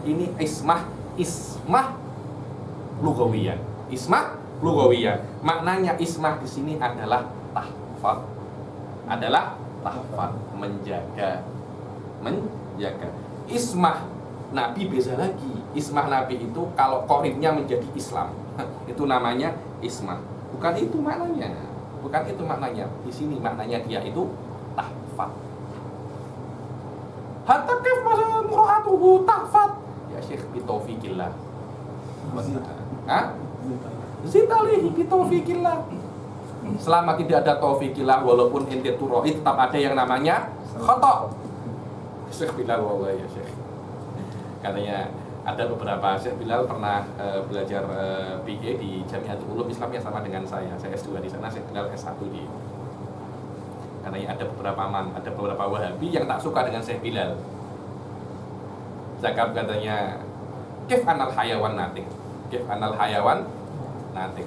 Ini ismah lugawiyah. Ismah lugawiyah. Maknanya ismah di sini adalah tahfadz. Adalah tahfadz, menjaga. Ismah Nabi beza lagi. Ismah Nabi itu kalau korinnya menjadi Islam, itu namanya ismah. Bukan itu maknanya. Bukan itu maknanya. Di sini maknanya dia itu tahfadz. Hatta kif masa mura'atuhu tahfadz. Ya Syekh bitaufikillah. Zid alaihi bitaufikillah. Selama tidak ada taufikillah, walaupun ente turoi, tetap ada yang namanya khata'. Syekh Bilal wallahi ya Syekh. Katanya ada beberapa, Syekh Bilal pernah belajar PhD di Jamiatul Ulum Islam yang sama dengan saya S2 di sana, Syekh Bilal S1 di. Katanya ada beberapa Wahabi yang tak suka dengan Syekh Bilal. Zakab katanya, kif anal hayawan natik. Kif anal hayawan natik.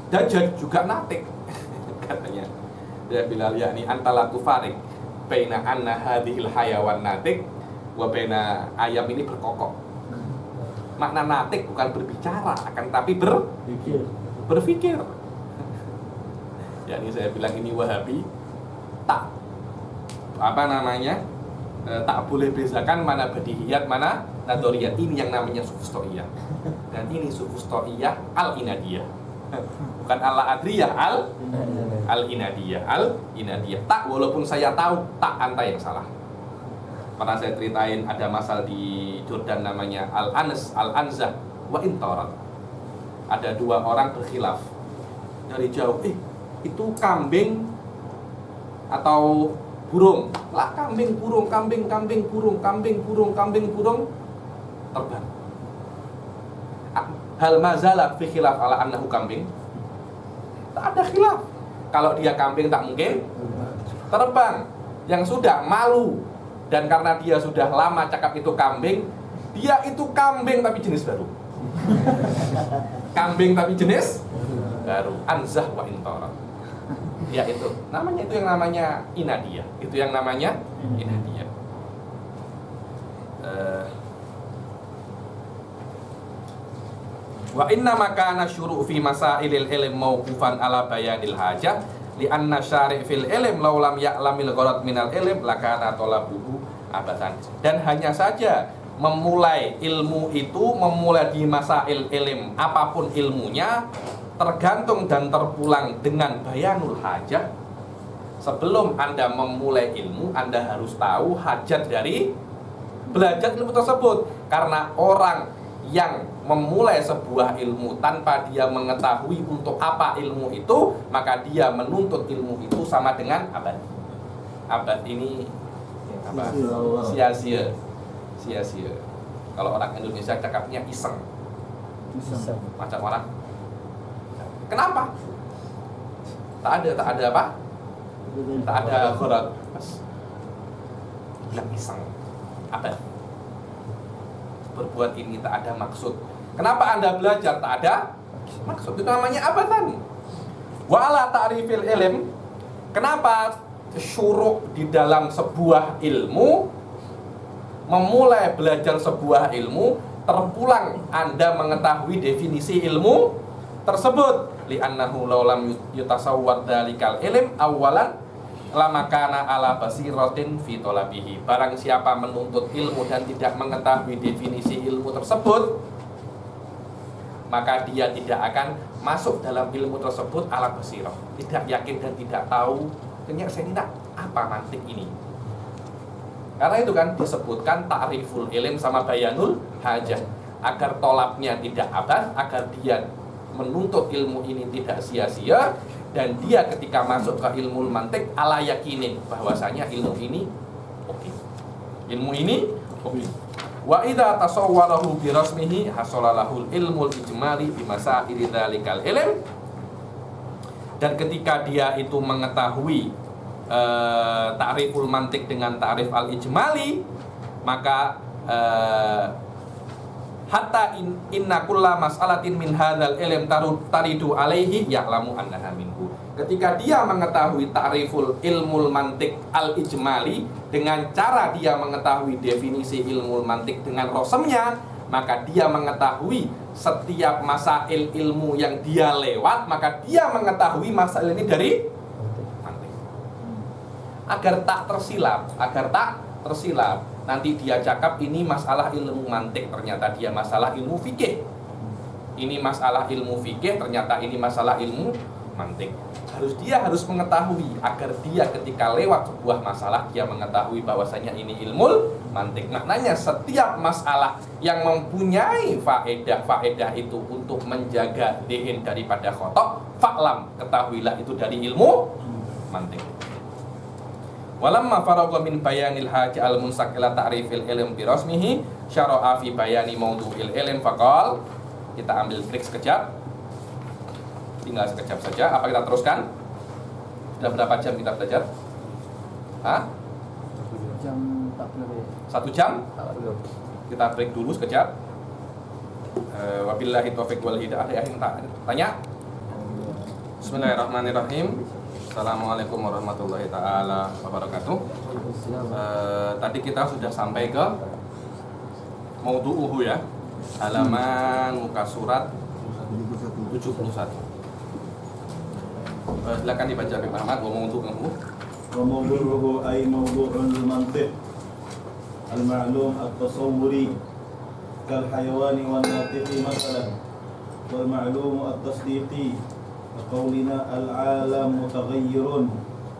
Dajjal juga natik. Katanya Syekh Bilal, yakni antala tufarik baina anna hadhil hayawan natik wa baina ayam ini berkokok. Makna natik bukan berbicara, akan tapi berpikir. Yakni saya bilang ini Wahabi tak tak boleh bezakan mana badihiyat mana nadoriyat. Ini yang namanya sufustoiyah. Dan ini sufustoiyah al-inadiyah. Bukan al-adriyah, al-inadiyah. Tak, walaupun saya tahu, tak anta yang salah. Pernah saya ceritain ada masal di Jordan namanya Al-Anzah wa Intorat. Ada dua orang berkhilaf dari jauh, itu kambing atau burung? Lah kambing burung terbang. Hal mazala fi khilaf ala annahu kambing. Tak ada khilaf. Kalau dia kambing tak mungkin terbang. Yang sudah malu, dan karena dia sudah lama cakap itu kambing, dia itu kambing tapi jenis baru. Kambing tapi jenis baru. Anzah wa intorat. Ya itu. Namanya itu yang namanya inadiyah. Itu yang namanya inadiyah. Wa inna makana syuru' fi masailil ilm mauqufan ala bayanil hajah li anna syari' fil ilm law lam ya'lamil gharad minal ilm lakana talabuhu abadan. Dan hanya saja memulai ilmu itu, memulai di masail ilm apapun ilmunya, tergantung dan terpulang dengan bayanul hajah. Sebelum Anda memulai ilmu, Anda harus tahu hajat dari belajar ilmu tersebut. Karena orang yang memulai sebuah ilmu tanpa dia mengetahui untuk apa ilmu itu, maka dia menuntut ilmu itu sama dengan abad. Abad ini apa? Sia-sia. Sia-sia. Kalau orang Indonesia cakapnya iseng. Macam orang. Kenapa? Tak ada apa? Tak ada gharad. Bilang iseng. Abad. Berbuat ini tak ada maksud. Kenapa Anda belajar tak ada maksud? Itu namanya abadan. Wa ala ta'rifil ilm. Kenapa syuruk di dalam sebuah ilmu, memulai belajar sebuah ilmu, terpulang Anda mengetahui definisi ilmu tersebut. Li'annahu law lam yutasawwar dalikal ilm awalan lama kana ala basiratin fi talabihi. Barang siapa menuntut ilmu dan tidak mengetahui definisi ilmu tersebut, maka dia tidak akan masuk dalam ilmu tersebut ala basirah. Tidak yakin dan tidak tahu, ternyata saya tidak apa mantik ini. Karena itu kan disebutkan ta'riful ilm sama bayanul hajah, agar tolabnya tidak abad, agar dia menuntut ilmu ini tidak sia-sia, dan dia ketika masuk ke ilmu mantik ala yakinin bahwasanya ilmu ini oke. Ilmu ini oke. Wa idza tasawwarahu bi rasmihi hasalalahul ilmul ijmali bi masaili dzalikal ilm. Dan ketika dia itu mengetahui ta'riful mantik dengan ta'rif al-ijmali, maka hatta inna kulla mas'alatin min hadzal ilm taridu alaihi ya'lamu annaha minhu. ketika dia mengetahui ta'riful ilmul mantik al-ijmali, dengan cara dia mengetahui definisi ilmul mantik dengan rosemnya, maka dia mengetahui setiap masail ilmu yang dia lewat, maka dia mengetahui masail ini dari mantik. Agar tak tersilap, nanti dia cakap ini masalah ilmu mantik, ternyata dia masalah ilmu fikih. Ini masalah ilmu fikih, ternyata ini masalah ilmu mantik. Dia harus mengetahui agar dia ketika lewat sebuah masalah dia mengetahui bahwasanya ini ilmu mantik. Maknanya setiap masalah yang mempunyai faedah itu untuk menjaga lihin daripada khotok, fa'lam, ketahuilah itu dari ilmu mantik. Walamma faragha min bayanil haja al-munsaq ila ta'rifil ilm bi rasmihi syara'a fi bayani mawdu'il ilm faqal. Kita ambil break sekejap. Tinggal sekejap saja. Apa kita teruskan? Sudah berapa jam kita belajar? Hah? 1 jam 40 menit. 1 jam? 40. Kita break dulu sekejap. Wabillahi taufiq wal hidayah. Ada yang tanya? Bismillahirrahmanirrahim. Assalamualaikum warahmatullahi taala wabarakatuh. Tadi kita sudah sampai ke maudu'uhu ya. Halaman muka surat 71. Silakan dibaca Habib Ahmad. Wa mawdu'uhu ay mawdu'ul mantiq al-ma'lum at-tasawwuri kal hayawani wan natiqi masalan wal ma'lum at-tasdiqi qawlina al-alam mutaghayyirun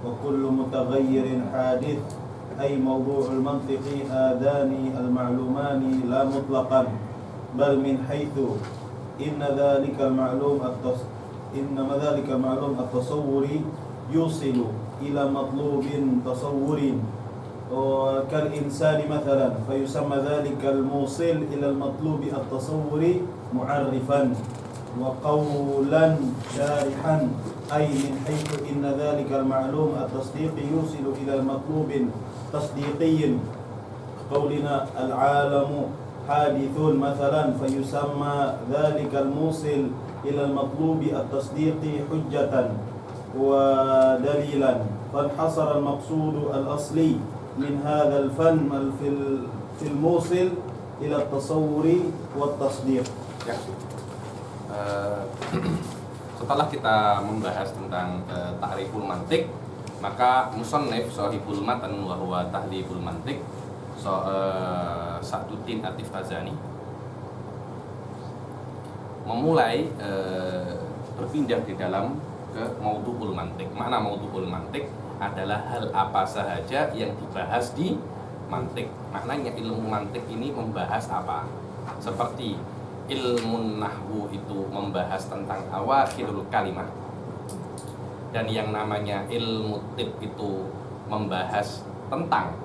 wa kullu mutaghayyirin hadith ay mawdu'ul mantiqi hadani al-ma'lumani la mutlaqan bal min haythu inna dhalika al-ma'lum إنما ذلك معلوم التصور يوصل إلى مطلوب تصور كالإنسان مثلا فيسمى ذلك الموصل إلى المطلوب التصور معرفا وقولا شارحا أي من حيث إن ذلك المعلوم التصديق يوصل إلى المطلوب تصديقي قولنا العالم حادث مثلا فيسمى ذلك الموصل إلى المطلوب التصديق حجة ودليلا فانحصر المقصود الأصلي من هذا الفن في الموصل إلى التصور والتصديق. Setelah kita membahas tentang ta'riful mantik, maka musannif sahibul matan wa huwa tahlibul mantik Sa'duddin At-Tifazani memulai berpindah di dalam ke maudu'ul mantik. Makna maudu'ul mantik adalah hal apa sahaja yang dibahas di mantik. Maknanya ilmu mantik ini membahas apa? Seperti ilmu nahwu itu membahas tentang awakhirul kalimah, dan yang namanya ilmu tib itu membahas tentang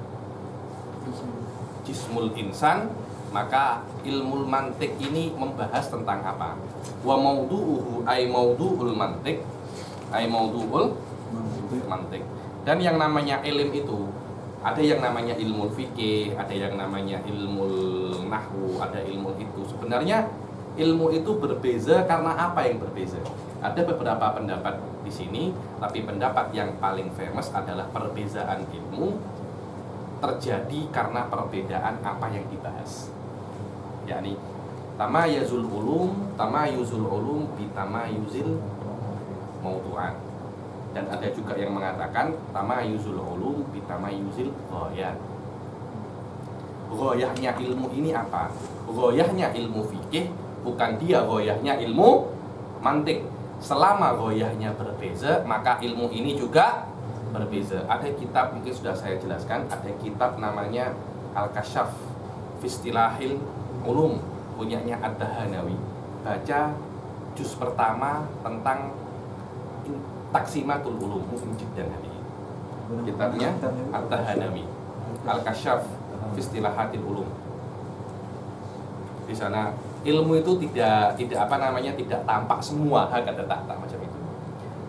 jismul insan. Maka ilmu mantik ini membahas tentang apa? Wa maudu'uhu ay maudu'ul mantik ay maudu'ul mantik. Dan yang namanya ilm itu ada yang namanya ilmu fikih, ada yang namanya ilmu nahwu, ada ilmu itu. Sebenarnya ilmu itu berbeza karena apa yang berbeza? Ada beberapa pendapat di sini, tapi pendapat yang paling famous adalah perbezaan ilmu terjadi karena perbedaan apa yang dibahas. Yakni tamayuzul ulum bi tamayuzil mawdu'an. Dan ada juga yang mengatakan tamayuzul ulum bi tamayuzil ghayat. Ghayahnya ilmu ini apa? Ghayahnya ilmu fikih, bukan dia ghayahnya ilmu mantik. Selama ghayahnya berbeza, maka ilmu ini juga berbeza. Ada kitab, mungkin sudah saya jelaskan, ada kitab namanya Al-Kasyaf fi Istilahil Ulum, punyanya Ad-Dahanawi. Baca juz pertama tentang taksimatul ulum, mungkin jiddan hadi. Kitabnya Ad-Dahanawi, Al-Kasyaf fi Istilahatil Ulum. Di sana ilmu itu tidak tampak semua, kata tak macam itu.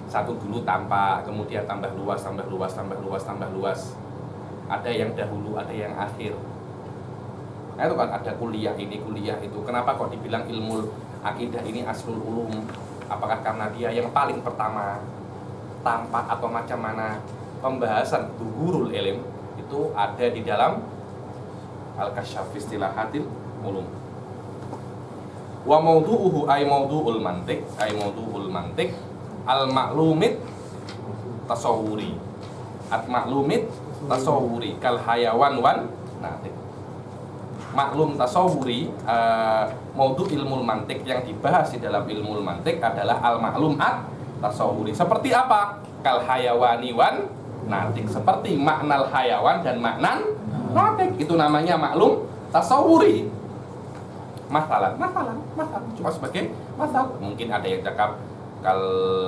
Satu dulu tampak, kemudian tambah luas. Ada yang dahulu, ada yang akhir. Nah itu kan ada kuliah ini, kuliah itu. Kenapa kok dibilang ilmu akidah ini aslul ulum? Apakah karena dia yang paling pertama? tampak atau macam mana pembahasan dhuhurul ilm itu ada di dalam Al-Kasyaf fi Istilahatil Ulum. Wa mawdu'uhu ay mawdu'ul mantiq al-ma'lumit tasawuri. At-ma'lumit tasawuri kal hayawan wan natik. Maklum tasawuri, mawdu' ilmul mantiq yang dibahas di dalam ilmul mantiq adalah al-ma'lum at-tasawuri. Seperti apa? Kal hayawani wan natik. Seperti maknal hayawan dan maknan natik. Itu namanya maklum tasawuri. Masalah. Cuma sebagai masalah. Mungkin ada yang cakap kal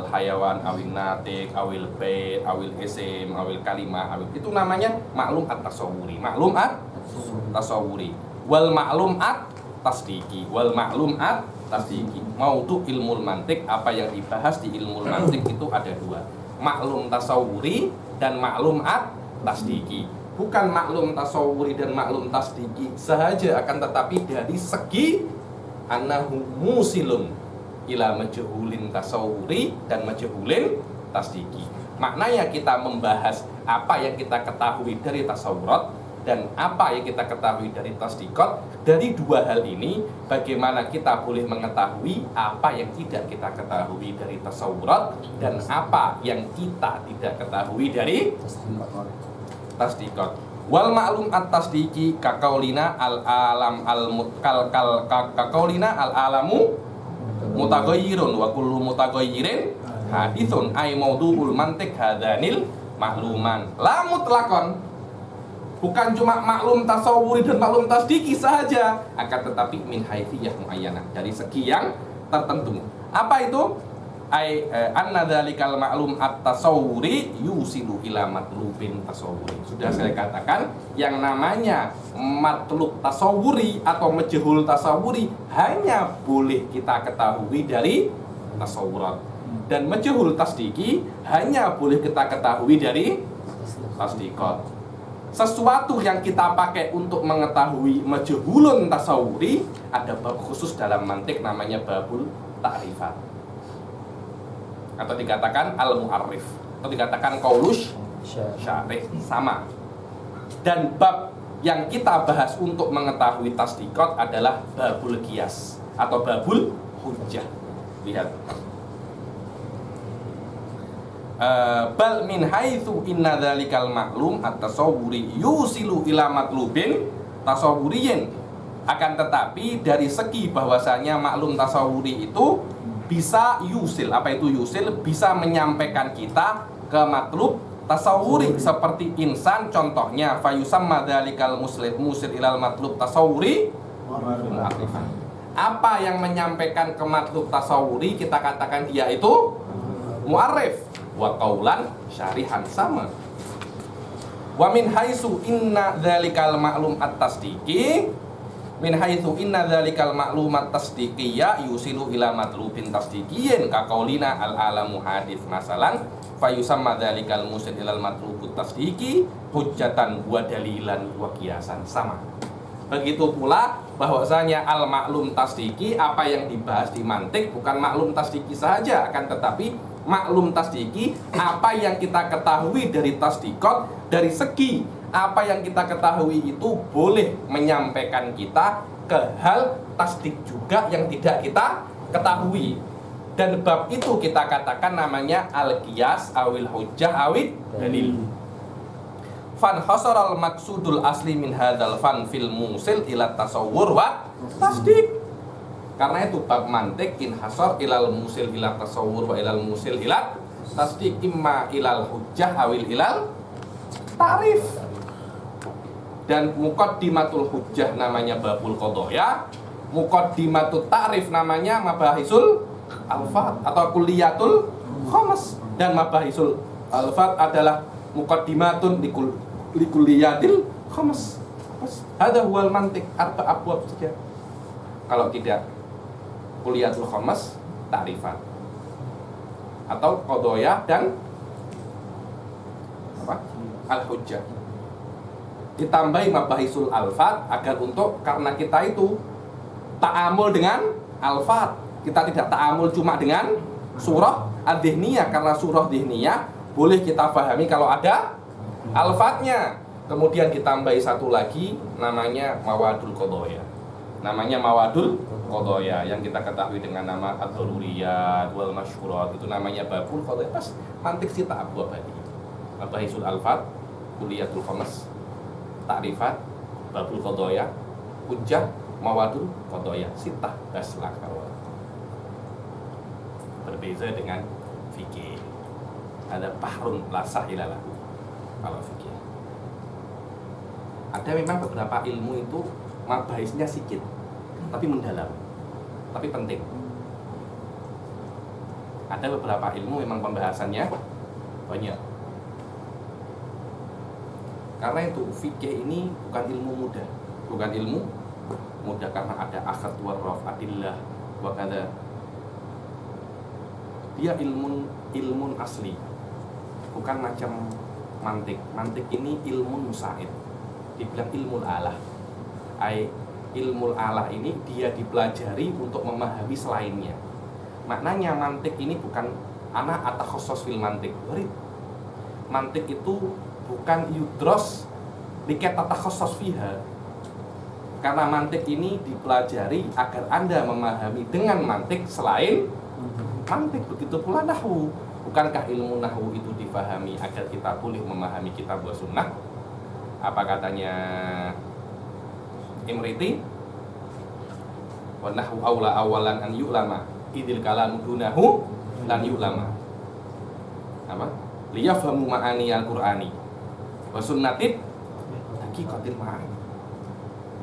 hayawan awil natik, awil bait, awil isim, awil kalimah, awil. Itu namanya maklum at-tasawuri. Maklum at-tasawuri. Wal maklum at-tasdiki. Maudu ilmul mantik, apa yang dibahas di ilmul mantik itu ada dua. Maklum tasawuri dan maklum at-tasdiki. Bukan maklum tasawuri dan maklum tasdiki sahaja, akan tetapi dari segi annahu musilun ila majhulin tasawuri dan majhulin tasdiki. Maknanya kita membahas apa yang kita ketahui dari tasawurat dan apa yang kita ketahui dari tasdikot. Dari dua hal ini, bagaimana kita boleh mengetahui apa yang tidak kita ketahui dari tasawurat dan apa yang kita tidak ketahui dari tasdikot. Wal ma'lum at-tasdiki kaqaulina al-alam kaqaulina al-alamu mutaghayyirun wa kullu mutaghayyirin hadithun ay mawdu'ul mantiq hadanil makluman la mutlaqan. Bukan cuma maklum tasawuri dan maklum tasdiki saja, akan tetapi min haitsiyah muayyanah, dari segi yang tertentu. Apa itu? Anna dzalikal ma'lum at-tasawuri yusilu ila matlubin tasawuri. Sudah saya katakan, yang namanya matlub tasawuri atau majhul tasawuri hanya boleh kita ketahui dari tasawurat, dan majhul tasdiki hanya boleh kita ketahui dari tasdikot. Sesuatu yang kita pakai untuk mengetahui majhulun tasawuri, ada bab khusus dalam mantik namanya babul ta'rifat, atau dikatakan al-mu'arrif, atau dikatakan qaulus syarih, sama. Dan bab yang kita bahas untuk mengetahui tasdikot adalah babul qiyas atau babul hujjah. Lihat, bal min haitsu inna dzalikal ma'lum at-tasawwuri yusilu ila matlubin tasawwuriyin. Akan tetapi dari segi bahwasanya maklum tasawwuri itu bisa yusil. Apa itu yusil? Bisa menyampaikan kita ke matlub tasawwuri, seperti insan contohnya fayusamma dzalikal musil ilal matlub tasawwuri. Apa yang menyampaikan ke matlub tasawwuri kita katakan dia itu mu'arrif. Wa qaulan syarihan, sama. Wa min haitsu inna dzalikal ma'lum at-tasdiqi, min haitsu inna dzalikal ma'lumat tasdiqiyya yusilu ila matlubin tasdiqiyyin ka qaulina al-alamu hadits masalan fayusamma dzalikal musil ilal matlubut tasdiqi hujjatan wa dalilan wa qiyasan, sama. Begitu pula bahwasanya al-ma'lum tasdiki, apa yang dibahas di mantik bukan maklum tasdiki saja, akan tetapi maklum tasdiki apa yang kita ketahui dari tasdikot, dari segi apa yang kita ketahui itu boleh menyampaikan kita ke hal tasdik juga yang tidak kita ketahui. Dan bab itu kita katakan namanya al-qiyas awil hujjah awil dalil. Fan hasaral maksudul asli min hadzal fan fil musil ila tasawwur wa tasdik. Karena itu bab mantik inhasar ilal musil ila tasawwur wa ilal musil ila tasdik, imma ilal hujjah awil ilal ta'rif. Dan muqaddimatul hujjah namanya babul qadaya, muqaddimatut ta'rif namanya mabahisul alfat atau kulliyatul khamas, dan mabahisul alfat adalah muqaddimatun likulliyatil khamas. Ada huwal mantik, arba abwab saja. Kalau tidak kuliyatul khamas, ta'rifat atau qadaya dan apa? Al-hujjah. Ditambahi mabahisul alfat agar untuk, karena kita itu ta'amul dengan alfat, kita tidak ta'amul cuma dengan surah ad-dhihniyah, karena surah dhihniyah boleh kita pahami kalau ada alfatnya. Kemudian ditambahi satu lagi namanya mawadul qadaya. Namanya mawadul qadaya yang kita ketahui dengan nama ad-daruriyat wal masyhurat, itu namanya babul qadaya. Pas mantik sita Abu Abadi. Mabahisul alfat, kuliyatul khamas, ta'rifat, babul qadaya, hujjah, mawadul qadaya, sitah baslakawat. Berbeza dengan fikih. Ada bahrun la sahila lahu kalau fikih. Ada memang beberapa ilmu itu mabahisnya sedikit, tapi mendalam, tapi penting. Ada beberapa ilmu memang pembahasannya banyak. Karena itu fikih ini bukan ilmu mudah, bukan ilmu mudah karena ada akhad warraf adillah wa kadza. Dia ilmun asli, bukan macam mantik. Mantik ini ilmu musaid, dibilang ilmu alah. Ilmu alah ini dia dipelajari untuk memahami selainnya. Maknanya mantik ini bukan anak atau khusus fil mantik. Mantik itu bukan yudros liket atau khusus fiha. Karena mantik ini dipelajari agar Anda memahami dengan mantik selain mantik. Begitu pula nahwu. Bukankah ilmu nahwu itu difahami agar kita boleh memahami kitab wa sunnah? Apa katanya Imriti? Wa nahwu aula awalan an yu'lama idil kalamu dunahu lan yu'lama. Apa? Liyafhamu ma'ani al-Qur'ani wa sunnatid haqiqatil ma'ani.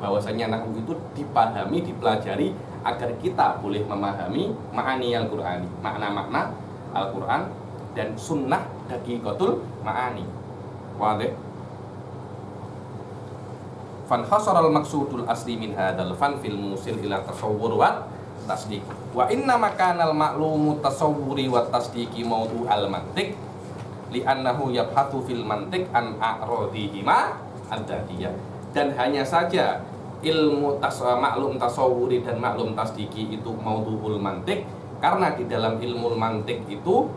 Bahwasanya nahwu itu dipahami, dipelajari agar kita boleh memahami ma'ani al-Qur'ani, makna-makna Al-Qur'an, dan sunnah haqiqatul ma'ani. Wadih. Fan khasaral maqsudul asli min hadzal fan fil musil ila tasawwur wa tasdiq. Wa inna makanal ma'lumu tasawwuri wa tasdiqi mawdu'al mantiq li'annahu yabhathu fil mantiq an a'radihima ad-datiyah. Dan hanya saja ilmu maklum tasawwuri dan maklum tasdiqi itu mawdu'ul mantiq karena di dalam ilmu mantiq itu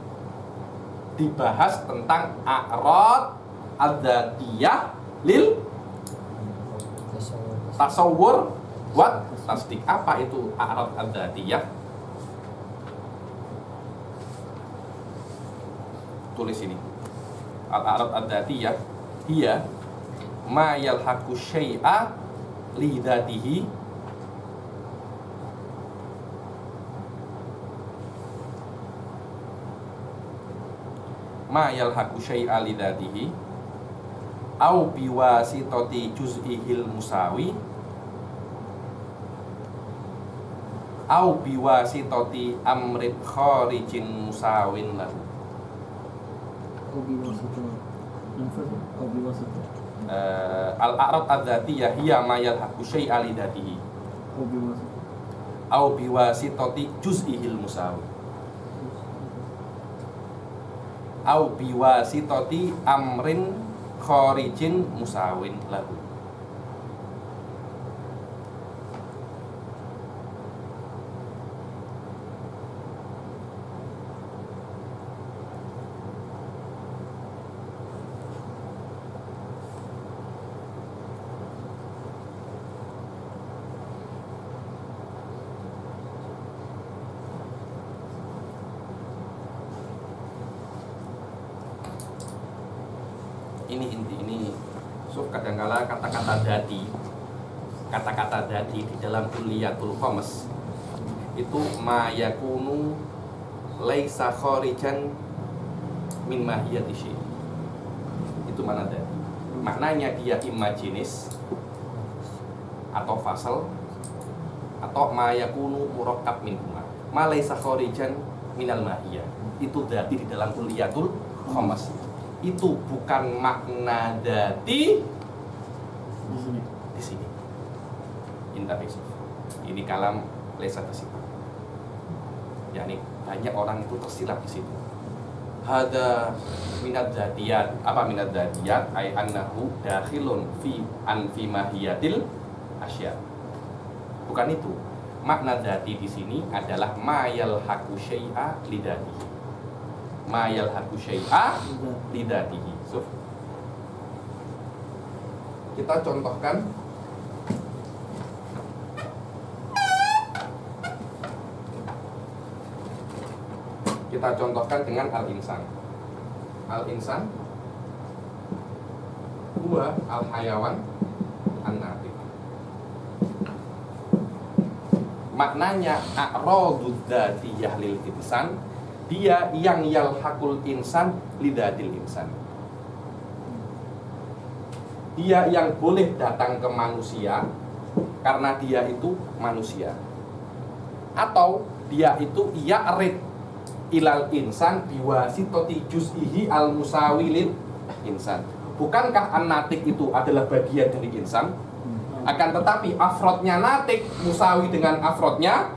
dibahas tentang a'rad ad-datiyah lil tasawwur wa tasdik. Apa itu a'rad ad-datiyah? Tulis ini. Al-a'rad ad-datiyah hiya ma yalhaqu syai'a li dzatihi ma yalhaqu syai'a li dzatihi au biwasitati juz'ihil musawi au biwasitati amrit kharijin musawin lahu. Al-a'rad ad-dzatiyah hiya ma yalhaqu syai'a li dzatihi au biwasitati juz'ihil musawi au biwasitati amrin kharijin musawin lahu. Ini kadangkala kata-kata dati di dalam kuliyatul khamas itu ma yakunu laisa kharijan min mahiyati syai'. Itu mana dati? Maknanya dia imma jenis atau fasal atau ma yakunu murakkab minhuma. Ma laisa kharijan minal mahiyah. Itu dati di dalam kuliyatul khamas. Itu bukan makna dati di sini. Ini kalam lesa tersifat. yakni banyak orang itu tersilap di situ. Hada minad dzatiyat. Apa minad dzatiyat? Ai annahu dakhilun fi mahiyatil asya. Bukan itu. Makna dzati di sini adalah mayal haku syai'a lidatihi. ma yalhaqu syai'a lidatihi. So, kita contohkan dengan al-insan. Al-insan huwa al-hayawan an-natiq. Maknanya a'radud dzatiyah lil insan, dia yang yalhaqul insan lidatil insan. Dia yang boleh datang ke manusia karena dia itu manusia. Atau dia itu ya'rid ilal insan biwasitati juz'ihi al-musawi lil insan. Bukankah an-natiq itu adalah bagian dari insan? Akan tetapi afrodnya natik musawi dengan afrodnya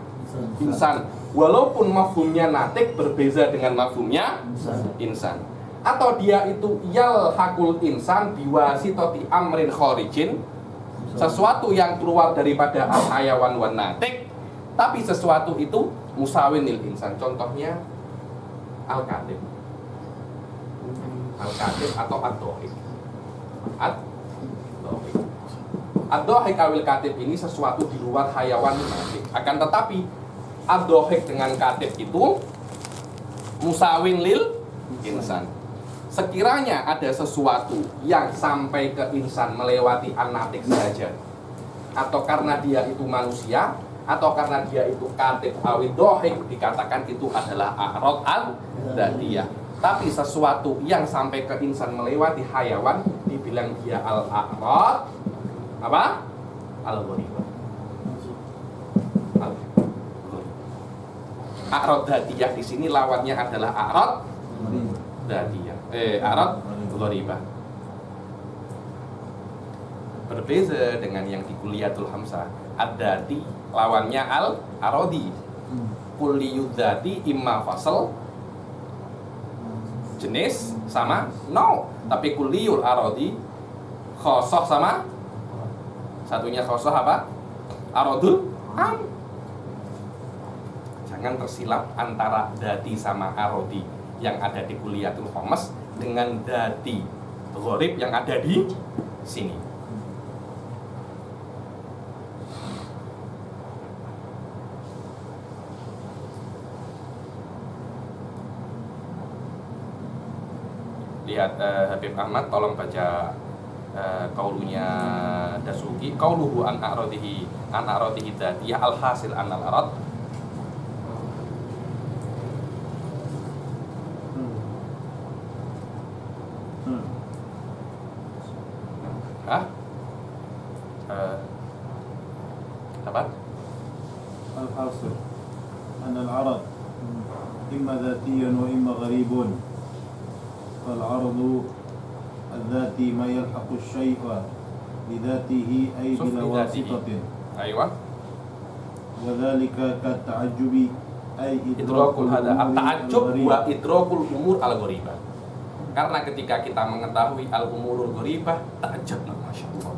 insan, walaupun mafhumnya natik berbeza dengan mafhumnya insan. Atau dia itu yalhaqul insan biwasitati amrin kharijin, sesuatu yang keluar daripada al-hayawan wan natik, tapi sesuatu itu musawin lil insan. Contohnya al-katib atau ad-dohik. Ad-dohik awil katib ini sesuatu di luar hayawan natik. Akan tetapi ad-dohik dengan katib itu musawin lil insan. Sekiranya ada sesuatu yang sampai ke insan melewati an-natik saja, atau karena dia itu manusia, atau karena dia itu katib awil dohik, dikatakan itu adalah a'rad al-dzatiyah. Tapi sesuatu yang sampai ke insan melewati hayawan dibilang dia al-a'rad apa? Al-gharibah. A'rad dzatiyah di sini lawannya adalah a'rad dzatiyah. A'rad gharibah. Berbeza dengan yang di kuliatul hamzah. Ad-dzati lawannya al-aradi. Kulliyud dzati imma fasal jenis sama no, tapi kulliyul aradi khosoh sama satunya khosoh apa? Aradul am. Jangan tersilap antara dati sama arodi yang ada di kuliatul khamas dengan dati gharib yang ada di sini. Lihat Habib Ahmad, tolong baca qaulunya Dasuki, qauluhu an a'radihi dzatiyah al-hasil an al-arad. Apa? Al-hasil an al-arad imma dzatiyyun wa imma gharibun. فالعرض الذاتي ما يلحق الشيء بذاته أي بلا واسطة. أيوة. وذلك كالتعجب أي idrakul hada. At-ta'ajjub wa idrakul umur al-gharibah. Karena ketika kita mengetahui al-umurul gharibah, ta'ajjabna, masyaallah.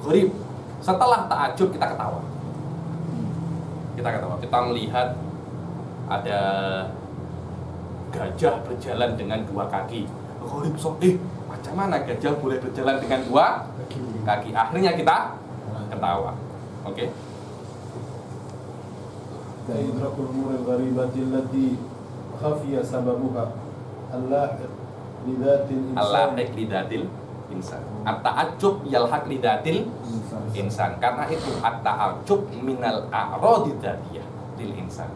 Gharib. Setelah ta'ajjub kita ketawa. Kita melihat ada gajah berjalan dengan dua kaki. Gharib macam mana gajah boleh berjalan dengan dua kaki? Akhirnya kita ketawa. Oke. idrakul umur al-gharibati allati khafiya sababuha al-lahiq lidatil insan. At-ta'ajjub yalhaq lidatil insan. Karena itu at-ta'ajjub minal a'radi dzatiyah lil insan.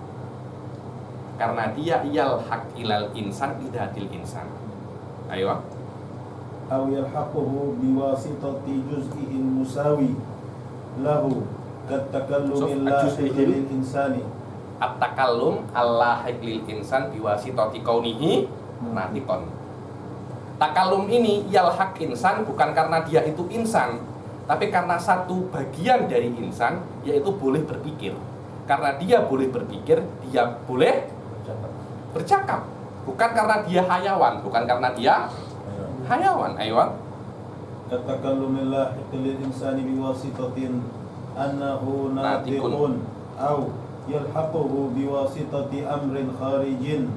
Karena dia yalhaq ilal insan lidatil insan. Ayo. Aw yalhaquhu biwasitati juz'ihi musawi lahu katakallum lil insani. At-takallum al-lahiq lil insan biwasitati kaunihi natiqon. Takallum ini yalhaq insan bukan karena dia itu insan, tapi karena satu bagian dari insan, yaitu boleh berpikir. Karena dia boleh berpikir, dia boleh bercakap. Bukan karena dia hayawan, bukan karena dia hayawan. Ayo. Katakallum lahiq lil insani biwasitatin annahu natiqun aw yalhaquhu biwasitati amrin kharijin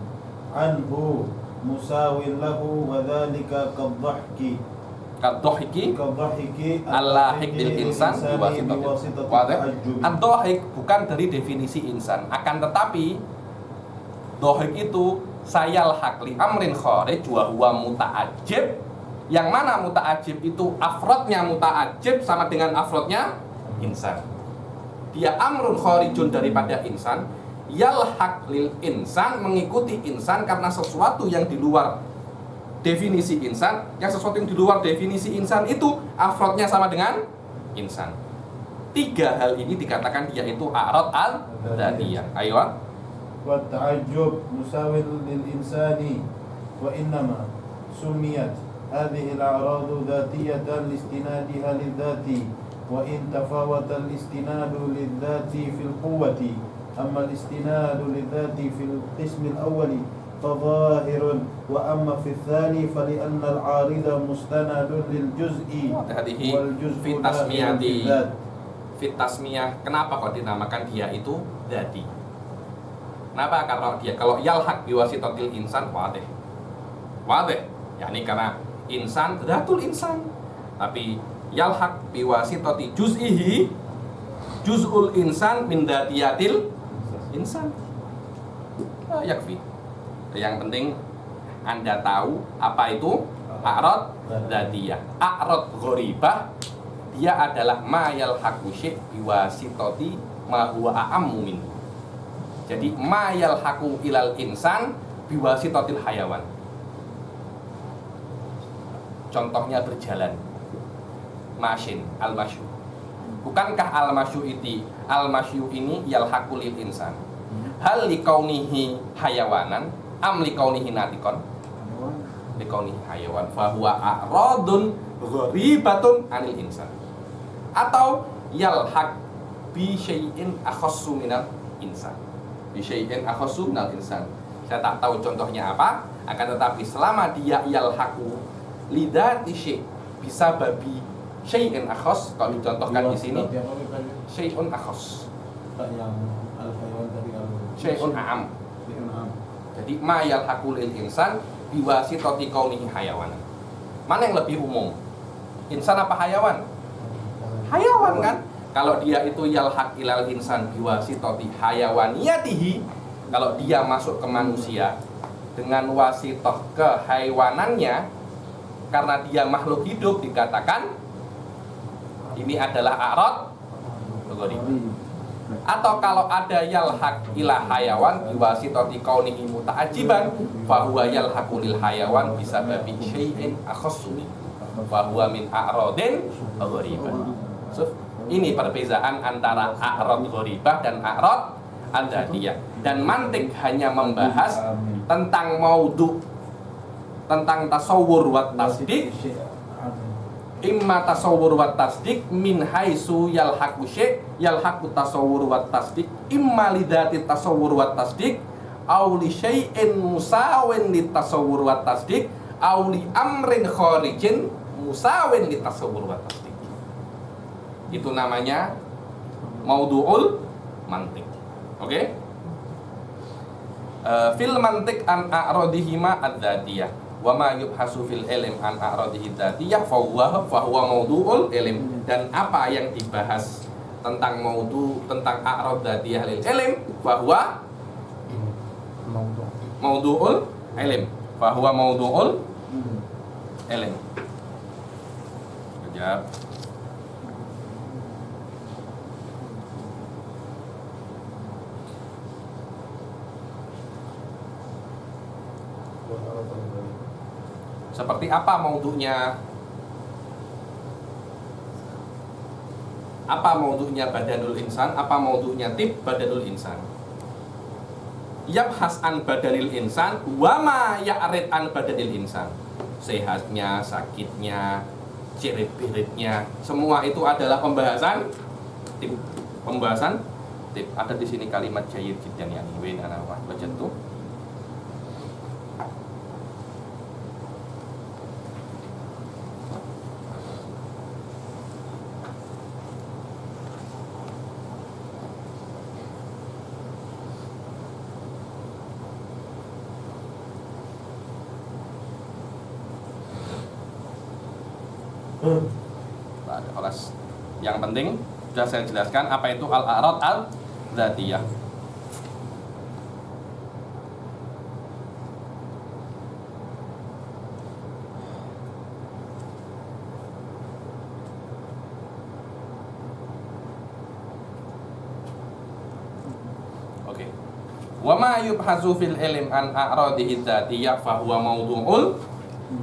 anhu musawin lahu wa dhalika kadhahki al-lahik bil insan biwasitati ta'ajjub. ad-dhahik bukan dari definisi insan, akan tetapi dhahik itu sayal hakli amrin kharij wa huwa muta'ajjib, yang mana muta'ajjib itu afrodnya muta'ajjib sama dengan afrodnya insan. Dia amrun kharijun daripada insan, yalhaq lil insan mengikuti insan karena sesuatu yang di luar definisi insan, yang sesuatu yang di luar definisi insan itu afrodnya sama dengan insan. Tiga hal ini dikatakan dia itu a'rad al-dzatiyah. Ayo. Wa ta'ajjub musawil lil insani wa innama sumiyat hadhihi al-a'radu dzatiyatan listinadiha lidzati wa in tafawata al-istinadu lidzati fil quwwati amma al-istinadu lidzati fil qism al-awwali fadhahirun wa amma fi tsani fa li anna al-'arida mustanadun lil juz'i wal juz'u fit tasmiyah. Kenapa kok dinamakan dia itu dzati? Kenapa? Karena dia kalau yalhaq biwasitatil insan wadih, yakni karena insan dzatul insan, tapi yalhaq biwasitati juz'ihi juz'ul insan min dzatiyatil insan. Yakfi. Yang penting Anda tahu apa itu a'rad dzatiyah. A'rad gharibah dia adalah ma yalhaqu syai' biwasitati ma huwa a'ammu min. Jadi ma yalhaqu ilal insan biwasitatil hayawan. Contohnya berjalan. Masyin, al-masyu. Bukankah al-masyu ini yalhaqu lil insan? Hal likaunihi hayawanan am likaunihi natikon? Likaunihi hayawan fa huwa a'radun gharibatun anil insan. Atau yalhaq bi syai'in akhassu minal insan. Bi syai'in akhassu minal insan. Saya tak tahu contohnya apa, akan tetapi selama dia yalhaqu lidati syai' bisa babi syai'in akhas, kalau dicontohkan di sini syai'un akhas, syai'un a'am. Jadi ma yalhaqu lil insan biwasitati kaunihi hayawan. Mana yang lebih umum? Insan apa hayawan? Hayawan kan? Kalau dia itu yalhaq ilal insan biwasitati hayawaniyatihi, kalau dia masuk ke manusia dengan wasitoh kehaiwanannya, karena dia makhluk hidup, dikatakan ini adalah a'rad gharibah. Atau kalau ada yalhaq ila hayawan biwasitati kaunihi muta'ajiban fa huwa yalhaqu lil hayawan bisababi syai'in akhassu fa huwa min a'radin gharibah. So, ini perbedaan antara a'rad gharibah dan a'rad al-dzatiyah. Dan mantik hanya membahas tentang maudhu, tentang tasawwur wa tasdik. Imma tasawwur wa tasdik min haitsu yalhaqu syai' yalhaqu tasawwur wa tasdik imma lidzati tasawwur wa tasdik aw li syai'in musawin li tasawwur wa tasdik aw li amrin kharijin musawin li tasawwur wa tasdik. Itu namanya maudhu'ul mantik. Oke? Fil mantik an a'radihima ad-dzatiyah wa ma yubhasu fil ilm an a'radihi dzatiyah fa huwa maudhu'ul ilm. Dan apa yang dibahas tentang maudhu, tentang a'rad dzatiyah lil ilm fa huwa maudhu'ul ilm, fa huwa maudhu'ul ilm. Sekejap. Seperti apa maudhu'nya? Apa maudhu'nya badanul insan? Apa maudhu'nya tib badanul insan? Yabhas an badanil insan wa ma ya'rid an badanil insan. Sehatnya, sakitnya, cirit-ciritnya, semua itu adalah pembahasan tib. Pembahasan tib. Ada di sini kalimat jayyid jiddan yani wa ana wajadtu. Tak ada kelas. Yang penting sudah saya jelaskan apa itu al-a'rad al-dzatiyah. Oke. Wa ma yubhasu fil ilm an a'radihi dzatiyah fa huwa mawdu'ul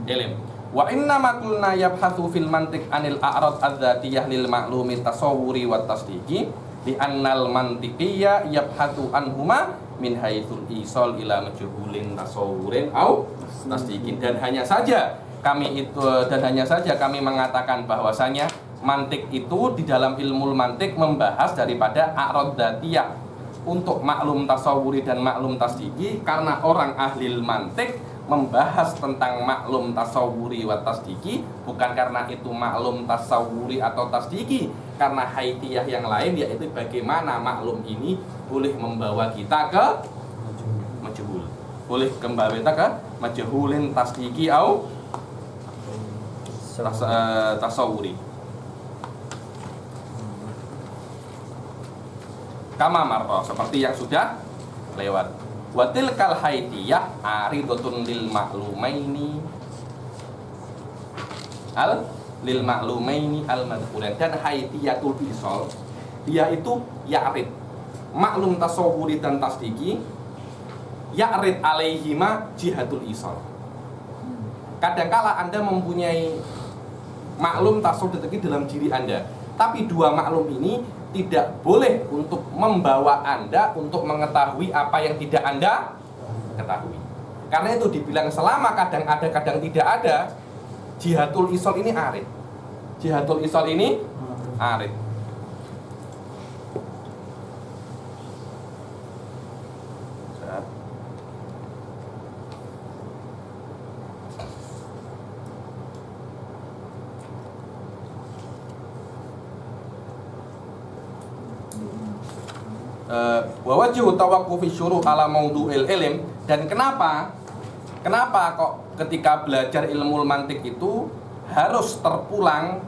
ilm. Wa inna ma qulna yabhathu fil mantiq anil a'rad adzatiyah lil ma'lumi tasawwuri wa tasdiqi li annal mantiqiyya yabhathu anhuma min haitsul isal ila majhulin tasawwurin au tasdiqin. Dan hanya saja kami mengatakan bahwasanya mantik itu di dalam ilmu mantik membahas daripada a'rad dzatiyah untuk maklum tasawwuri dan maklum tasdiqi, karena orang ahli mantik membahas tentang maklum tasawwuri wa tasdiki bukan karena itu maklum tasawwuri atau tasdiki, karena haitiyah yang lain, yaitu bagaimana maklum ini boleh membawa kita ke majhul, boleh kembali kita ke majhulin tasdiki au tasawwuri. Kama marra, seperti yang sudah lewat. Watil kal haitiyah aridatun lil ma'lumaini al madhkuran. Dan haitiyatul isol, dia itu ya'rid maklum tasawwuri dan tasdiki, ya'rid alaihima jihatul isol. Kadangkala Anda mempunyai maklum tasawwur dalam diri Anda, tapi dua maklum ini tidak boleh untuk membawa Anda untuk mengetahui apa yang tidak Anda ketahui. Karena itu dibilang selama kadang ada kadang tidak ada, jihatul isol ini arid. Jihatul isol ini arid. Wa wajhu tawaqqufi syuruh ala maudu'il ilm. Dan kenapa kok ketika belajar ilmu mantik itu harus terpulang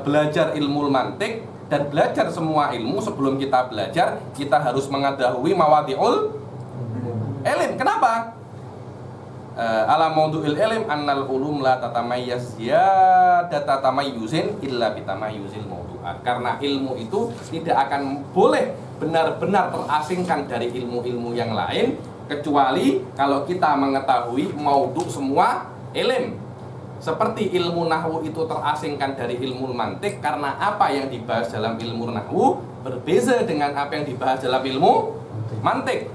belajar ilmu mantik dan belajar semua ilmu. Sebelum kita belajar, kita harus mengetahui mawadi'ul ilm. Kenapa? Ala maudu'il ilm annal ulum la tatamayyaz ziyadata tamayyuzin illa bitamayyuzil maudu'at. Karena ilmu itu tidak akan boleh benar-benar terasingkan dari ilmu-ilmu yang lain, kecuali kalau kita mengetahui maudhu semua ilm. Seperti ilmu nahwu itu terasingkan dari ilmu mantik karena apa yang dibahas dalam ilmu nahwu berbeza dengan apa yang dibahas dalam ilmu mantik.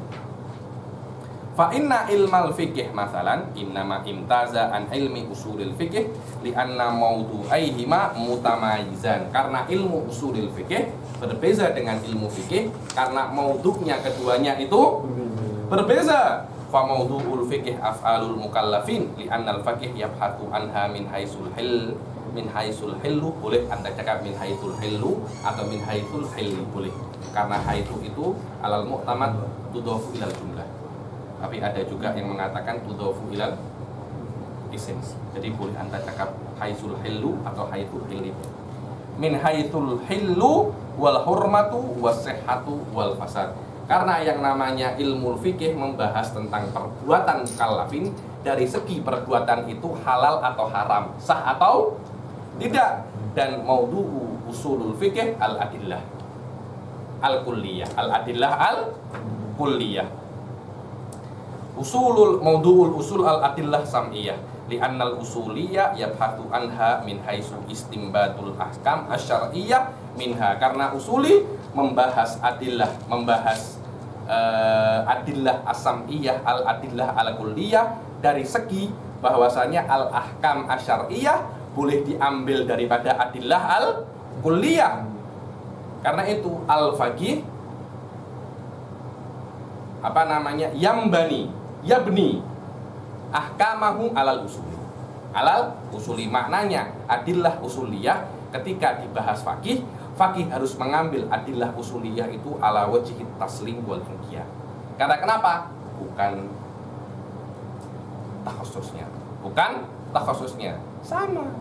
Fa inna ilmal fiqh masalan innama imtaza an ilmi usulil fiqh li anna mawdu'aihima mutamayyizan. Karena ilmu usulil fiqh berbeza dengan ilmu fikih karena maudhu'nya keduanya itu berbeza. Fa mawdu'ul fiqh af'alul mukallafin li annal faqih yabhatu anha min haisul hillu. Boleh Anda cakap min haisul hillu atau min haisul hilli, boleh. Karena haitu itu alal mu'tamad tudhafu ilal jumlah. Tapi ada juga yang mengatakan tudhafu ilal isim. Jadi boleh Anda cakap haisul hillu atau haitul hilli. Min haitul hillu wal hurmatu was sihhatu wal fasad. Karena yang namanya ilmu fikih membahas tentang perbuatan mukallafin dari segi perbuatan itu halal atau haram, sah atau tidak. Dan maudhu'u usulul fikih al-adillah al-kulliyah, al-adillah al-kulliyah. Maudhu'ul usul al-adillah sam'iyah li'annal usuliyah yabhatu anha min haitsu istimbatul ahkam asyar'iyyah minha. Karena usuli membahas adillah, membahas adillah as-sam'iyah al-adillah al-kulliyah dari segi bahwasanya al-ahkam asyar'iyyah boleh diambil daripada adillah al-kulliyah. Karena itu al-faqih yabni ahkamahu alal usuli. Maknanya adillah usuliyah ketika dibahas faqih harus mengambil adillah usuliyah itu ala wajhi taslim wal inqiyad. Karena kenapa? Bukan takhasusnya, bukan takhasusnya sama.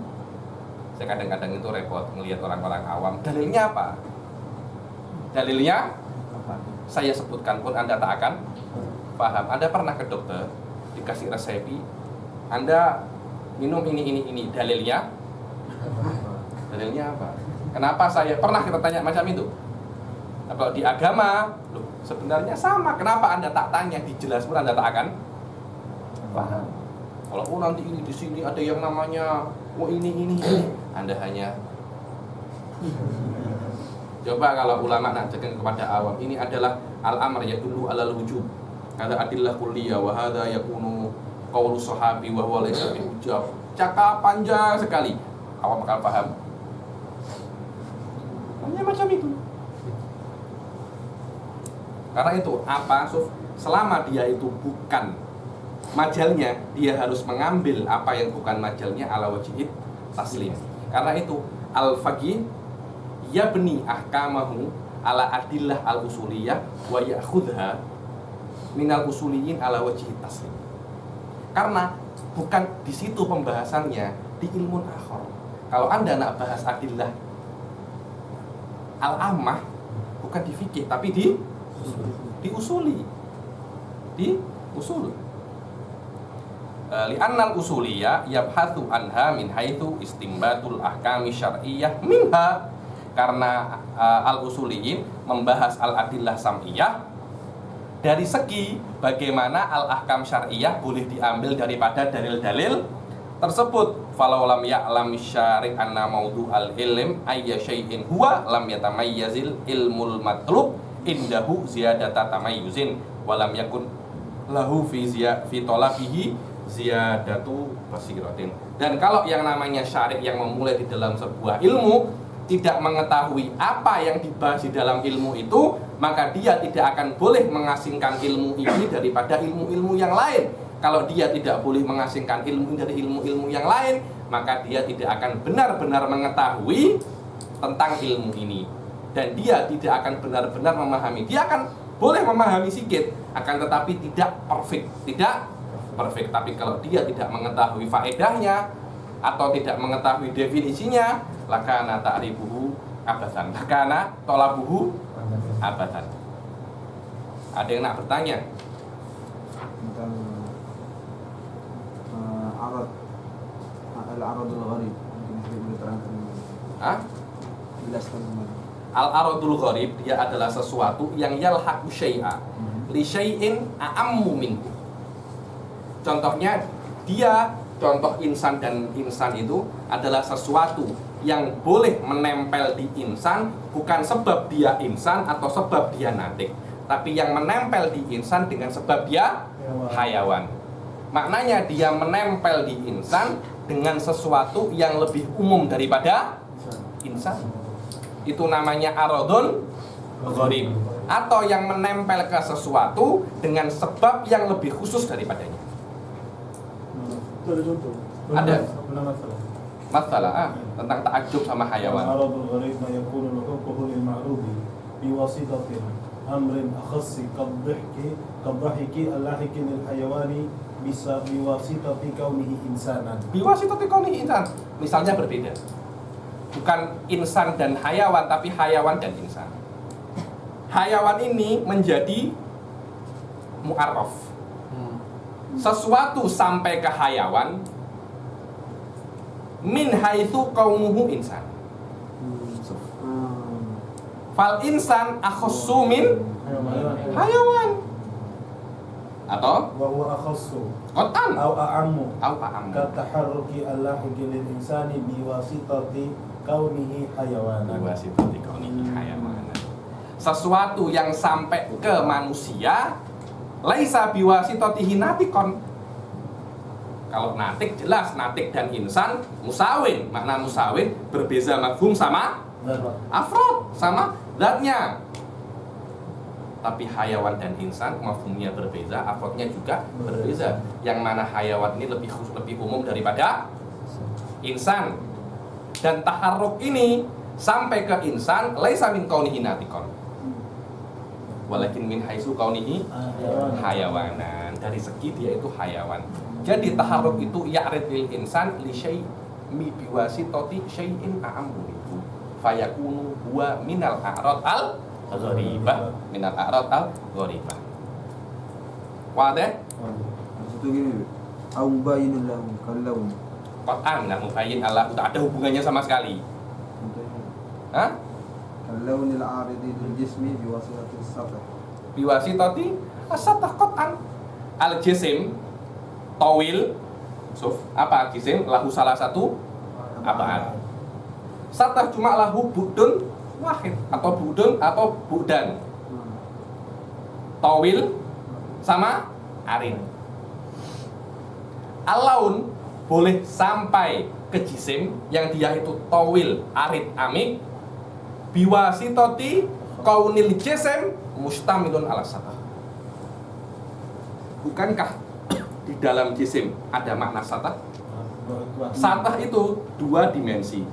Saya kadang-kadang itu repot melihat orang-orang awam. Dalilnya apa? Dalilnya saya sebutkan pun Anda tak akan paham. Anda pernah ke dokter dikasih resepi, Anda minum ini. Dalilnya? Dalilnya apa? Kenapa saya pernah kita tanya macam itu? Nah, kalau di agama, loh, sebenarnya sama. Kenapa Anda tak tanya? Dijelas pun Anda tak akan paham. Kalau nanti ini di sini ada yang namanya ini, Anda hanya coba kalau ulama najakan kepada awam, ini adalah al-amr yadullu alal wujub. Kata adillah kulliyah wa hadza yakunu qaulu sahabi wa huwa laysa bihujjah. Cakap panjang sekali. Awam akan paham. Hanya macam itu. Karena itu apa, Suf? Selama dia itu bukan majalnya, dia harus mengambil apa yang bukan majalnya ala wajib taslim. Karena itu al-faqih yabni ahkamahu ala adillah al-usuliyah wa ya'khudha minal usuliyin ala wajib taslim. Karena bukan di situ pembahasannya, di ilmu akhir. Kalau Anda nak bahas adillah al-ammah, bukan di fikih tapi di usuli. Di usul. Li'annal usuliyah yabhathu anha min haitsu istimbatul ahkami syar'iyyah minha. Karena al-usuliyin membahas al-adillah sam'iyah dari segi bagaimana al-ahkam syar'iyyah boleh diambil daripada dalil-dalil tersebut. Falau lam ya'lam syari' anna mawdu'al ilm ayya syai'in huwa lam yatamayyazil ilmul matlub indahu ziyadata tamayyuzin wa lam yakun lahu fi talabihi ziyadatu basiratin. Dan kalau yang namanya syari' yang memulai di dalam sebuah ilmu tidak mengetahui apa yang dibahas di dalam ilmu itu, maka dia tidak akan boleh mengasingkan ilmu ini daripada ilmu-ilmu yang lain. Kalau dia tidak boleh mengasingkan ilmu dari ilmu-ilmu yang lain, maka dia tidak akan benar-benar mengetahui tentang ilmu ini. Dan dia tidak akan benar-benar memahami. Dia akan boleh memahami sedikit, akan tetapi tidak perfect. Tidak perfect. Tapi kalau dia tidak mengetahui faedahnya atau tidak mengetahui definisinya, lakana ta'rifuhu abadan, lakana tolabuhu abadan. Ada yang nak bertanya? Tentang al-aradul gharib, mungkin saya boleh terangkan. Jelaskan kembali. Al-aradul gharib, dia adalah sesuatu yang yalhaqu syai'a li syai'in a'ammu minhu. Contohnya, contoh insan dan insan itu adalah sesuatu yang boleh menempel di insan bukan sebab dia insan atau sebab dia natik, tapi yang menempel di insan dengan sebab dia hayawan. Maknanya dia menempel di insan dengan sesuatu yang lebih umum daripada insan. Itu namanya aradun gharib. Atau yang menempel ke sesuatu dengan sebab yang lebih khusus daripadanya. Ada contoh. Ada. Masalah. Masalah tentang takjub sama hayawan. Aradul gharib ma yakunu huququhu lil ma'rubi bi wasitatin amrin akhassi kadhahiki al-lahiki lil hayawani bisa biwasitati kaunihi insanan. Biwasitati kaunihi insan. Misalnya berbeda. Bukan insan dan hayawan, tapi hayawan dan insan. Hayawan ini menjadi mu'arraf. Sesuatu sampai ke hayawan min haitsu qaumuhu insan. Fal insan akhassu min hayawan. Atau Wa huwa akhassu qatan aw a'ammu au a'am. kataharruki al-lahiki lil insani biwasitati kaunihi hayawanan. Biwasitati kaunihi hayawanan. Sesuatu yang sampai ke manusia laisa biwasitatihi natikon. Kalau natik jelas, natik dan insan musawin. Makna musawin berbeza mafhum sama afrod, sama zatnya. Tapi hayawan dan insan mafhumnya berbeza, afrodnya juga berbeza. Yang mana hayawan ini lebih umum daripada insan. Dan taharruk ini sampai ke insan laisa min kaunihi natikon, walakin min haitsu kaunihi hayawanan. Dari segi dia itu hayawan. Jadi taharruk itu ya'rid lil insan li syai'mi biwasitati syai'in a'ammu itu fayakunu huwa minal a'rad al gharibah minal a'rad al gharibah. Wadah? Maksudnya gini, au mubayyinun lahu kalau Qat'an enggak mubayyin Allah tak ada hubungannya sama sekali. Hah? kalau nil aridi lil jismi biwasitati sath. Biwasitati as-satah qat'an. Al-jisim tawil suf apa jisim lahu salah satu abad. Satah cuma lahu budun wahid atau budun atau budan. Tawil sama arin. Al-laun boleh sampai ke jisim yang dia itu tawil, arid, amik biwasitati kaunil jisim mustamilun ala satah. Bukankah di dalam jisim ada makna satah? Satah itu 2 dimensi.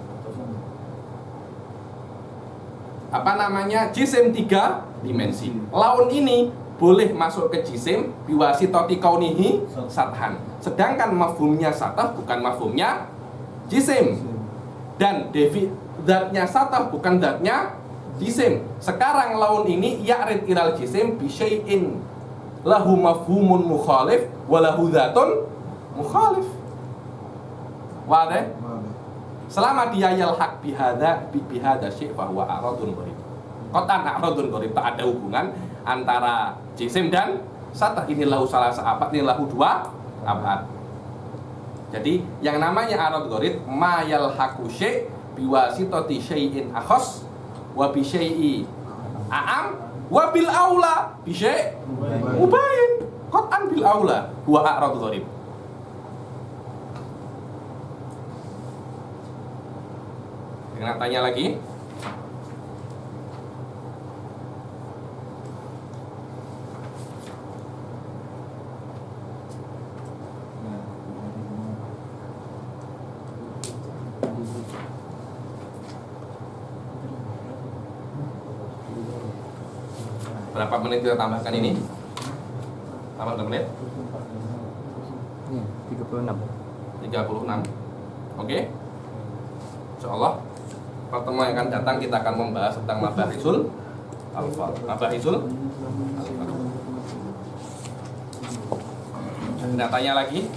Apa namanya? Jisim 3 dimensi. Laun ini boleh masuk ke jisim biwasitati kaunihi sathan. Sedangkan mafhumnya satah bukan mafhumnya jisim. Dan zatnya satah bukan zatnya jisim. Sekarang laun ini ya'rid ilal jisim bi syai'in lahu mafhumun mukhalif wa lahu dzatun mukhalif. Wadah? Selama dia yalhaq bihadza syai' fa huwa a'radun gharib. Qatan a'radun gharib, tak ada hubungan antara jisim dan satah. Ini lahu salah seabad, ini lahu 2 abad. Jadi yang namanya a'rad gharib ma yalhaqu syai' biwasitati syai'in akhas wa bi syai'i a'am wa bil aula bi syai' mubayyin. Qatan bil aula huwa a'rad gharib. Dengan tanya lagi. Berapa menit kita tambahkan ini? Tambah berapa menit? 36. Oke? Insyaallah pertemuan yang akan datang kita akan membahas tentang mabahisul alfaz. Mabahisul alfaz. Ada tanya lagi?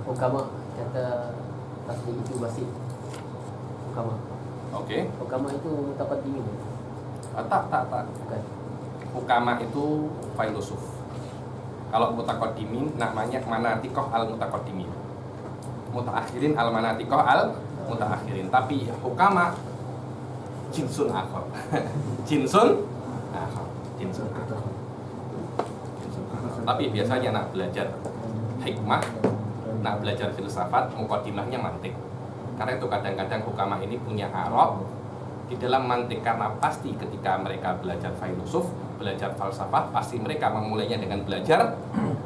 Hukama kata tasdi itu basit. Hukama. Oke. Hukama itu mutaqaddimin. Tak. Bukan. Hukama itu filosof. Kalau mutaqaddimin namanya manatikoh al mutaqaddimin. Mutaakhirin al manatikoh al mutaakhirin. Tapi hukama jinsun akhar. Jinsun akhar. Tapi biasanya nak belajar hikmah, nak belajar filsafat, muqaddimahnya mantik. Karena itu kadang-kadang hukama ini punya arab di dalam mantik, karena pasti ketika mereka belajar filosof, belajar falsafah, pasti mereka memulainya dengan belajar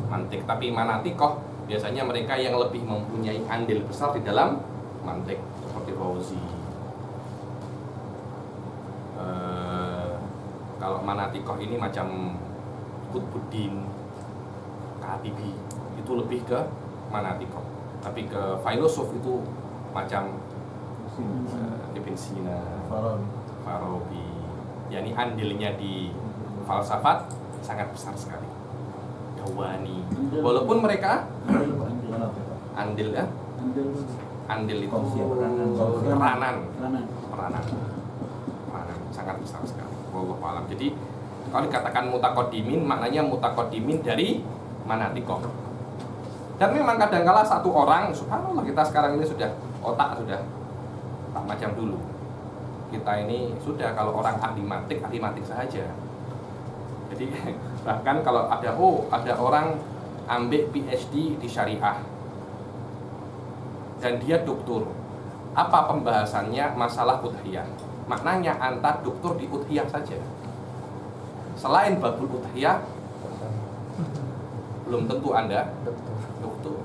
mantik. Tapi manatikoh biasanya mereka yang lebih mempunyai andil besar di dalam mantik, seperti Razi. Kalau manatikoh ini macam Qutbuddin, Khatibi, itu lebih ke manatikoh. Tapi ke filosof itu macam Ibn Sina, Farabi, yakni andilnya di falsafat sangat besar sekali. Dawani, walaupun mereka andil ya, andil itu peranan sangat besar sekali. Wallahu a'lam. Jadi kalau dikatakan mutaqaddimin, maknanya mutaqaddimin dari manatikoh. Dan memang kadangkala satu orang, subhanallah, kita sekarang ini sudah otak sudah tak macam dulu. Kita ini sudah, kalau orang ahli mantik saja. Jadi bahkan kalau ada orang ambil PhD di syariah dan dia doktor, apa pembahasannya masalah udhiyah? Maknanya antar doktor di udhiyah saja. Selain babul udhiyah, belum tentu Anda doktor.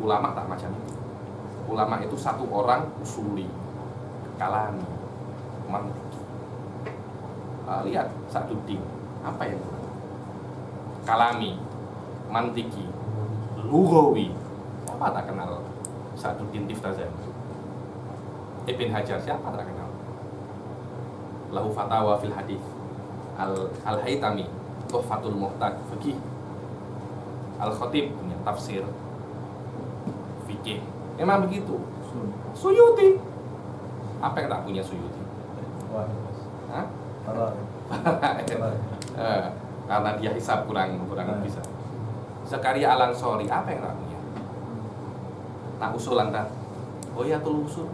Ulama tak macam itu. Ulama itu satu orang usuli, kalami, mantik. Lihat Sa'duddin, apa yang kalami, mantiki, lughawi. Siapa tak kenal Sa'duddin Tiftazani? Ibn Hajar, siapa tak kenal? Lahu fatawa fil hadis. Al-Haytami, Tuhfatul Muhtaj, fikih. Al-Khatib punya tafsir fikih. Memang begitu. Suyuti. Apa yang tak punya Suyuti? Hah? Karena dia hisab kurang bisa. Zakaria Al-Ansori, apa yang tak punya? Nak usul anta? Oh ya, tul usul.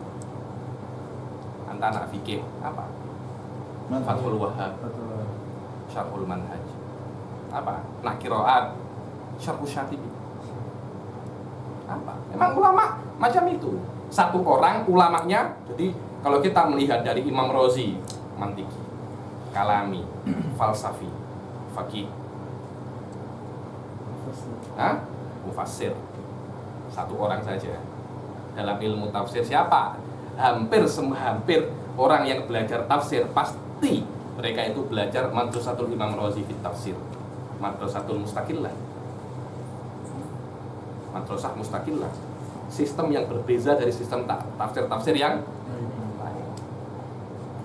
Anta nak fikih apa? Fathul Wahhab, Syarhul Manhaj. Apa? Nak qiraat, Syarhul Syatibi. Apa? Memang ulama macam itu. Satu orang ulamanya. Jadi kalau kita melihat dari Imam Razi, mantiki, kalami, falsafi, fakih, mufassir. Satu orang saja dalam ilmu tafsir. Siapa? Hampir orang yang belajar tafsir pasti mereka itu belajar Madrasatul Imam Razi fit tafsir, Madrasatul Mustaqillah, Madrasah Mustaqillah. Sistem yang berbeza dari sistem tafsir yang lain.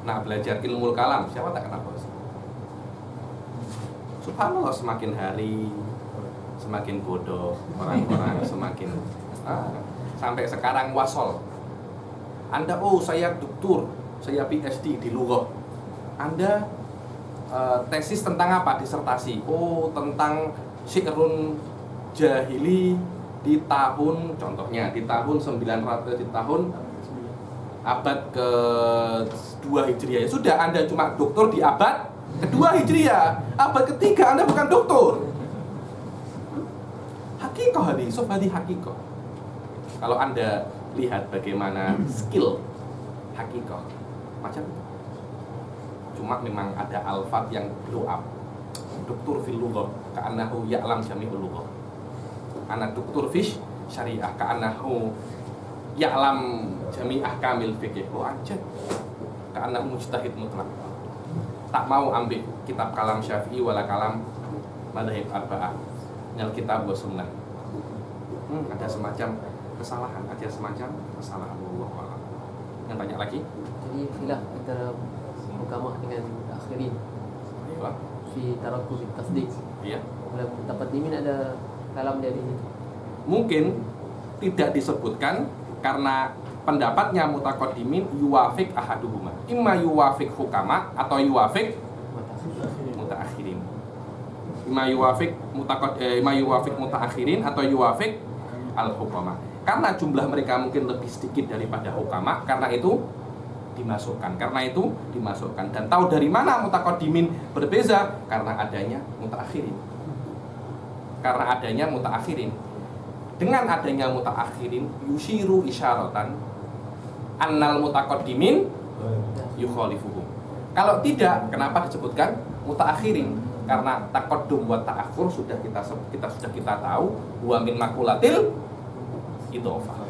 Nah, belajar ilmu kalam, siapa tak kenal bos? Subhanallah, semakin hari semakin bodoh orang-orang, semakin sampai sekarang wasol. Anda, saya doktor, saya PhD di lughah. Anda tesis tentang apa? Disertasi. Tentang syi'run jahili di tahun, contohnya di tahun 900, di tahun abad ke-2 Hijriah. Sudah, Anda cuma doktor di abad ke-2 Hijriah. Abad ke-3 Anda bukan doktor. Hakikoh hadis, hakikoh. Kalau Anda lihat bagaimana skill hakikoh, macam itu. Cuma memang ada alfat yang blow up. Doktor fil lughah, ka'annahu ya'lam jami'ul lughah. Anak doktor fish syariah, ka'annahu ya'lam jami'ah kamil fikih. Anjir, ka'annahu mujtahid mutlak. Tak mau ambil kitab kalam Syafi'i wala kalam madhab arba'ah, nyal kitab wa sunnah. Ada semacam kesalahan, Allah wa'ala. Yang tanya lagi? Jadi khilaf antara ulama dengan akhirin. Iya. Fi tarakku bit tasdiq. Iya. Dalam mutaqaddimin ada kalam dari itu. Mungkin tidak disebutkan karena pendapatnya mutaqaddimin yuwafiq ahaduhuma. Imma yuwafiq hukama atau yuwafiq mutaakhirin. Imma yuwafiq mutaakhirin atau yuwafiq al-hukama. Karena jumlah mereka mungkin lebih sedikit daripada hukama, karena itu dimasukkan. Dan tahu dari mana mutaqaddimin berbeza? Karena adanya mutaakhirin. Dengan adanya mutaakhirin yushiru isyaratan annal mutaqaddimin yukhalifuhum. Kalau tidak, kenapa disebutkan mutaakhirin? Karena taqaddum wa ta'akhur sudah kita tahu wa min makulatil idhofah.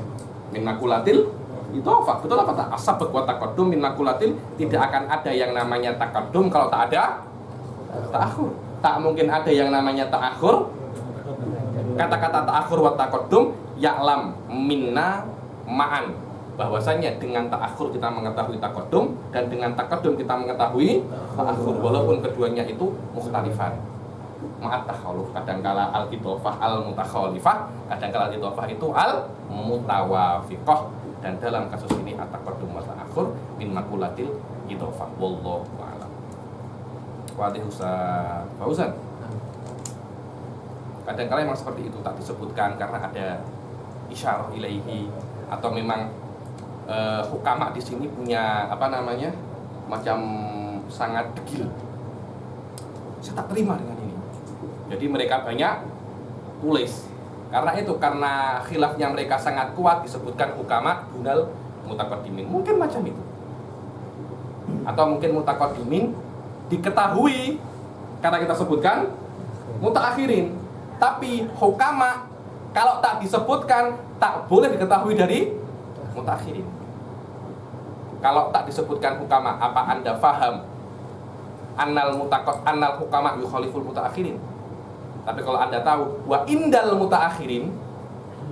Min makulatil idhofah. Betul apa tak? Asabaq wa taqaddum min makulatil, tidak akan ada yang namanya taqaddum kalau tak ada ta'akhur. Tak mungkin ada yang namanya ta'akhur. Kata-kata ta'akhur wa taqaddum ya'lam minna ma'an, bahwasanya dengan ta'akhur kita mengetahui taqaddum dan dengan taqaddum kita mengetahui ta'akhur, walaupun keduanya itu mukhtalifan. Ma'at takhaluf, kadangkala al-idhofah al-mutakhalifah, kadangkala al-idhofah itu al-mutawafiqah, dan dalam kasus ini at-taqaddum wa ta'akhur min makulatil idhofah. Wallahu a'lam. Wadih Ustaz Fauzan. Kadangkala memang seperti itu, tak disebutkan karena ada isyarah ilaihi, atau memang hukama di sini punya macam sangat degil. Saya tak terima dengan ini. Jadi mereka banyak tulis. Karena khilafnya mereka sangat kuat, disebutkan hukama dunal mutaqaddimin. Mungkin macam itu. Atau mungkin mutaqaddimin diketahui karena kita sebutkan mutaakhirin. Tapi hukama kalau tak disebutkan tak boleh diketahui dari mutaakhirin. Kalau tak disebutkan hukama, apa Anda faham annal hukama yukhaliful mutaakhirin? Tapi kalau Anda tahu wa indal mutaakhirin,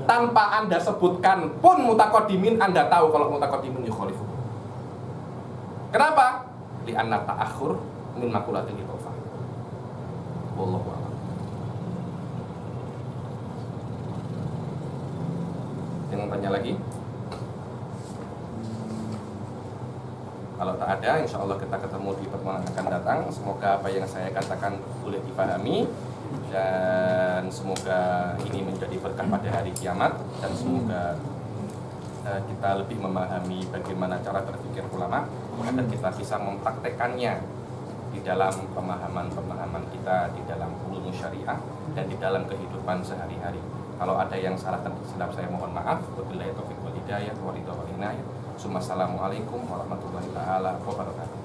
tanpa Anda sebutkan pun mutaqaddimin, Anda tahu kalau mutaqaddimin yukhalifu. Kenapa? Li'anna ta'akhur min makulatil idhofah. Wallahu a'lam. Jangan tanya lagi. Kalau tak ada, insya Allah kita ketemu di pertemuan yang akan datang. Semoga apa yang saya katakan boleh dipahami, dan semoga ini menjadi berkah pada hari kiamat, dan semoga kita lebih memahami bagaimana cara berpikir ulama agar kita bisa mempraktekannya di dalam pemahaman kita, di dalam ulum syariah, dan di dalam kehidupan sehari-hari. Kalau ada yang salah dan silap, saya mohon maaf. Wabillahi taufiq wal hidayah wa ridha wal inayah. Assalamualaikum warahmatullahi taala wabarakatuh.